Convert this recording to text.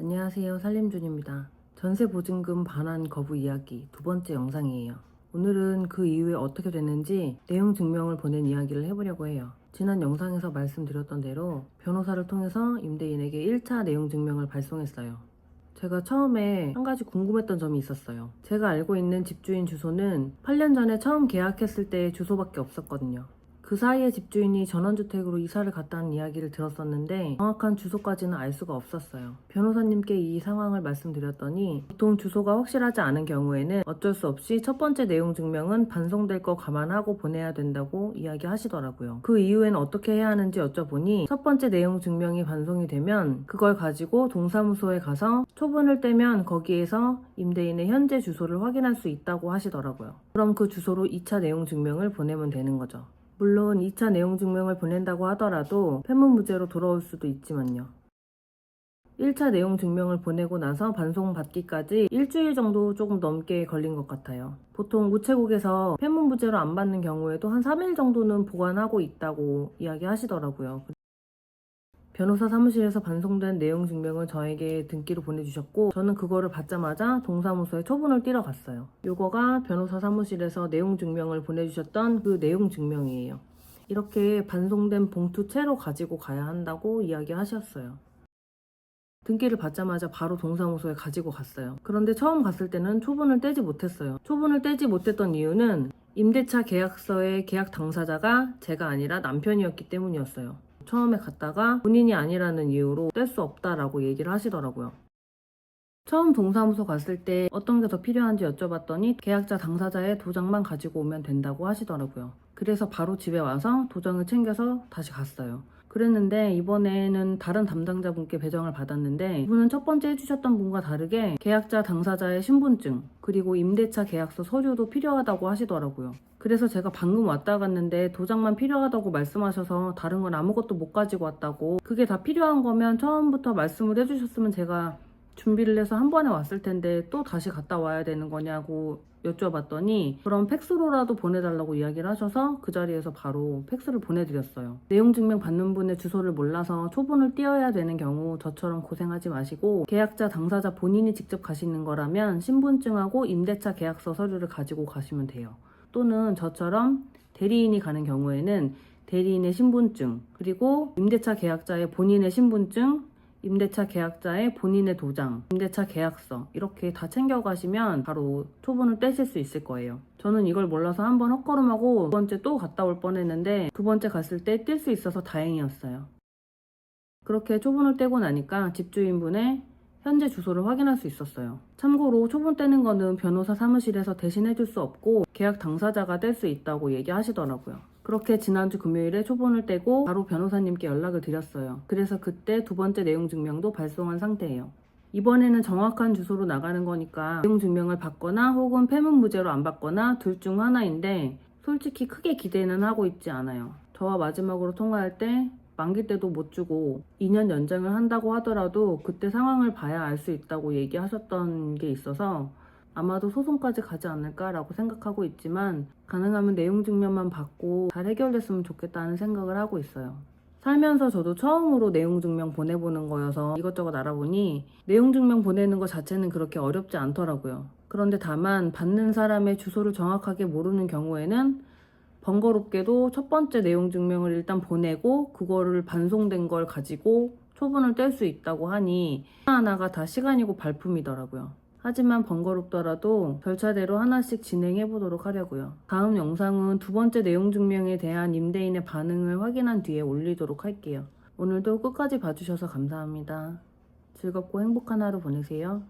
안녕하세요. 살림준입니다. 전세보증금 반환 거부 이야기 두 번째 영상이에요. 오늘은 그 이후에 어떻게 됐는지 내용 증명을 보낸 이야기를 해보려고 해요. 지난 영상에서 말씀드렸던 대로 변호사를 통해서 임대인에게 1차 내용 증명을 발송했어요. 제가 처음에 한 가지 궁금했던 점이 있었어요. 제가 알고 있는 집주인 주소는 8년 전에 처음 계약했을 때의 주소밖에 없었거든요. 그 사이에 집주인이 전원주택으로 이사를 갔다는 이야기를 들었었는데 정확한 주소까지는 알 수가 없었어요. 변호사님께 이 상황을 말씀드렸더니 보통 주소가 확실하지 않은 경우에는 어쩔 수 없이 첫 번째 내용 증명은 반송될 거 감안하고 보내야 된다고 이야기하시더라고요. 그 이후에는 어떻게 해야 하는지 여쭤보니 첫 번째 내용 증명이 반송이 되면 그걸 가지고 동사무소에 가서 초본을 떼면 거기에서 임대인의 현재 주소를 확인할 수 있다고 하시더라고요. 그럼 그 주소로 2차 내용 증명을 보내면 되는 거죠. 물론 2차 내용 증명을 보낸다고 하더라도 폐문무죄로 돌아올 수도 있지만요. 1차 내용 증명을 보내고 나서 반송받기까지 일주일 정도 조금 넘게 걸린 것 같아요. 보통 우체국에서 폐문무죄로 안 받는 경우에도 한 3일 정도는 보관하고 있다고 이야기하시더라고요. 변호사 사무실에서 반송된 내용 증명을 저에게 등기로 보내주셨고 저는 그거를 받자마자 동사무소에 초본을 띄러 갔어요. 요거가 변호사 사무실에서 내용 증명을 보내주셨던 그 내용 증명이에요. 이렇게 반송된 봉투채로 가지고 가야 한다고 이야기하셨어요. 등기를 받자마자 바로 동사무소에 가지고 갔어요. 그런데 처음 갔을 때는 초본을 떼지 못했어요. 초본을 떼지 못했던 이유는 임대차 계약서의 계약 당사자가 제가 아니라 남편이었기 때문이었어요. 처음에 갔다가 본인이 아니라는 이유로 뗄 수 없다라고 얘기를 하시더라고요. 처음 동사무소 갔을 때 어떤 게 더 필요한지 여쭤봤더니 계약자 당사자의 도장만 가지고 오면 된다고 하시더라고요. 그래서 바로 집에 와서 도장을 챙겨서 다시 갔어요. 그랬는데 이번에는 다른 담당자분께 배정을 받았는데 이분은 첫 번째 해주셨던 분과 다르게 계약자 당사자의 신분증 그리고 임대차 계약서 서류도 필요하다고 하시더라고요. 그래서 제가 방금 왔다 갔는데 도장만 필요하다고 말씀하셔서 다른 건 아무것도 못 가지고 왔다고, 그게 다 필요한 거면 처음부터 말씀을 해주셨으면 제가 준비를 해서 한 번에 왔을 텐데 또 다시 갔다 와야 되는 거냐고 여쭤봤더니 그럼 팩스로라도 보내달라고 이야기를 하셔서 그 자리에서 바로 팩스를 보내드렸어요. 내용 증명 받는 분의 주소를 몰라서 초본을 띄어야 되는 경우 저처럼 고생하지 마시고 계약자 당사자 본인이 직접 가시는 거라면 신분증하고 임대차 계약서 서류를 가지고 가시면 돼요. 또는 저처럼 대리인이 가는 경우에는 대리인의 신분증 그리고 임대차 계약자의 본인의 신분증, 임대차 계약자의 본인의 도장, 임대차 계약서 이렇게 다 챙겨가시면 바로 초본을 떼실 수 있을 거예요. 저는 이걸 몰라서 한 번 헛걸음하고 두 번째 또 갔다 올 뻔했는데 두 번째 갔을 때 뗄 수 있어서 다행이었어요. 그렇게 초본을 떼고 나니까 집주인분의 현재 주소를 확인할 수 있었어요. 참고로 초본 떼는 거는 변호사 사무실에서 대신 해줄 수 없고 계약 당사자가 뗄 수 있다고 얘기하시더라고요. 그렇게 지난주 금요일에 초본을 떼고 바로 변호사님께 연락을 드렸어요. 그래서 그때 두 번째 내용 증명도 발송한 상태예요. 이번에는 정확한 주소로 나가는 거니까 내용 증명을 받거나 혹은 폐문무죄로 안 받거나 둘 중 하나인데 솔직히 크게 기대는 하고 있지 않아요. 저와 마지막으로 통화할 때 만기 때도 못 주고 2년 연장을 한다고 하더라도 그때 상황을 봐야 알 수 있다고 얘기하셨던 게 있어서 아마도 소송까지 가지 않을까라고 생각하고 있지만 가능하면 내용 증명만 받고 잘 해결됐으면 좋겠다는 생각을 하고 있어요. 살면서 저도 처음으로 내용 증명 보내보는 거여서 이것저것 알아보니 내용 증명 보내는 것 자체는 그렇게 어렵지 않더라고요. 그런데 다만 받는 사람의 주소를 정확하게 모르는 경우에는 번거롭게도 첫 번째 내용 증명을 일단 보내고 그거를 반송된 걸 가지고 초본을 뗄 수 있다고 하니 하나하나가 다 시간이고 발품이더라고요. 하지만 번거롭더라도 절차대로 하나씩 진행해 보도록 하려고요. 다음 영상은 두 번째 내용 증명에 대한 임대인의 반응을 확인한 뒤에 올리도록 할게요. 오늘도 끝까지 봐주셔서 감사합니다. 즐겁고 행복한 하루 보내세요.